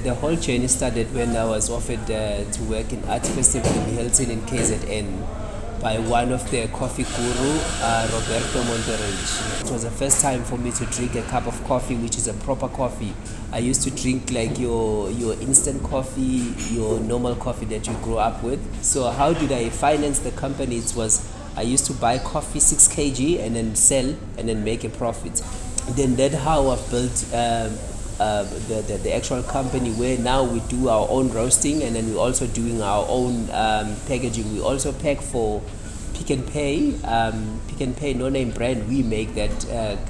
the whole journey started when I was offered to work in Art Festival in Hilton in KZN by one of the coffee guru, Roberto Monterrey. It was the first time for me to drink a cup of coffee, which is a proper coffee. I used to drink like your instant coffee, your normal coffee that you grew up with. So how did I finance the company? It was, I used to buy coffee 6 kg and then sell and then make a profit. Then that's how I've built the actual company, where now we do our own roasting and then we're also doing our own packaging. We also pack for Pick and Pay no-name brand. We make that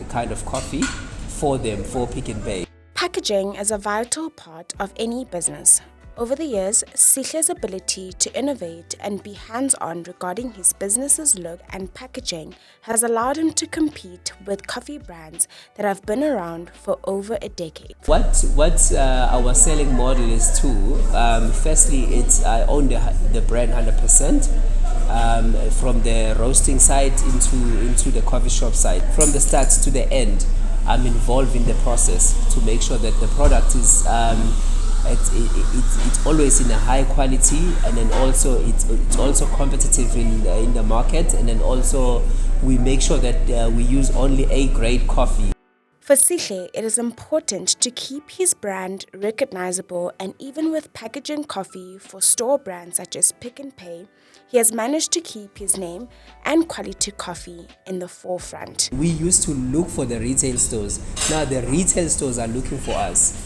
kind of coffee for them, for Pick and Pay. Packaging is a vital part of any business. Over the years, Sihle's ability to innovate and be hands-on regarding his business's look and packaging has allowed him to compete with coffee brands that have been around for over a decade. What our selling model is too, firstly, it's I own the brand 100%, from the roasting side into the coffee shop side. From the start to the end, I'm involved in the process to make sure that the product is it's always in a high quality, and then also it's also competitive in the market, and then also we make sure that we use only A-grade coffee. For Sihle, it is important to keep his brand recognizable, and even with packaging coffee for store brands such as Pick and Pay, he has managed to keep his name and quality coffee in the forefront. We used to look for the retail stores. Now the retail stores are looking for us.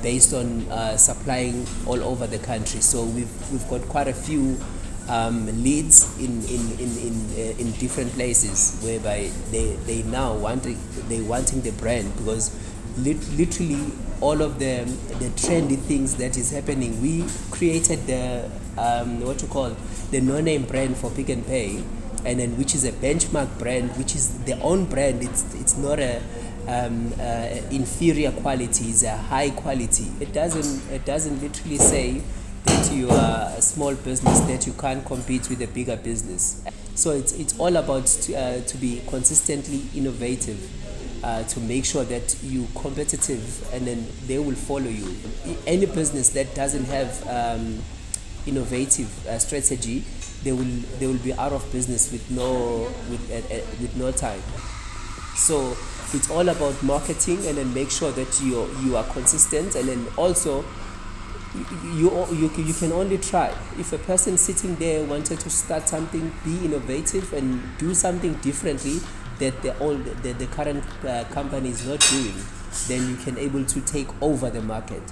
Based on supplying all over the country, so we've got quite a few leads in different places, whereby they now wanting the brand, because literally all of the trendy things that is happening. We created the the no-name brand for Pick and Pay, and then which is a benchmark brand, which is their own brand. It's not a inferior quality, is a high quality. It doesn't literally say that you are a small business, that you can't compete with a bigger business. So it's all about to be consistently innovative, to make sure that you competitive, and then they will follow you. Any business that doesn't have innovative strategy, they will be out of business with no time. So it's all about marketing, and then make sure that you are consistent, and then also you can only try. If a person sitting there wanted to start something, be innovative and do something differently that the current company is not doing, then you can able to take over the market.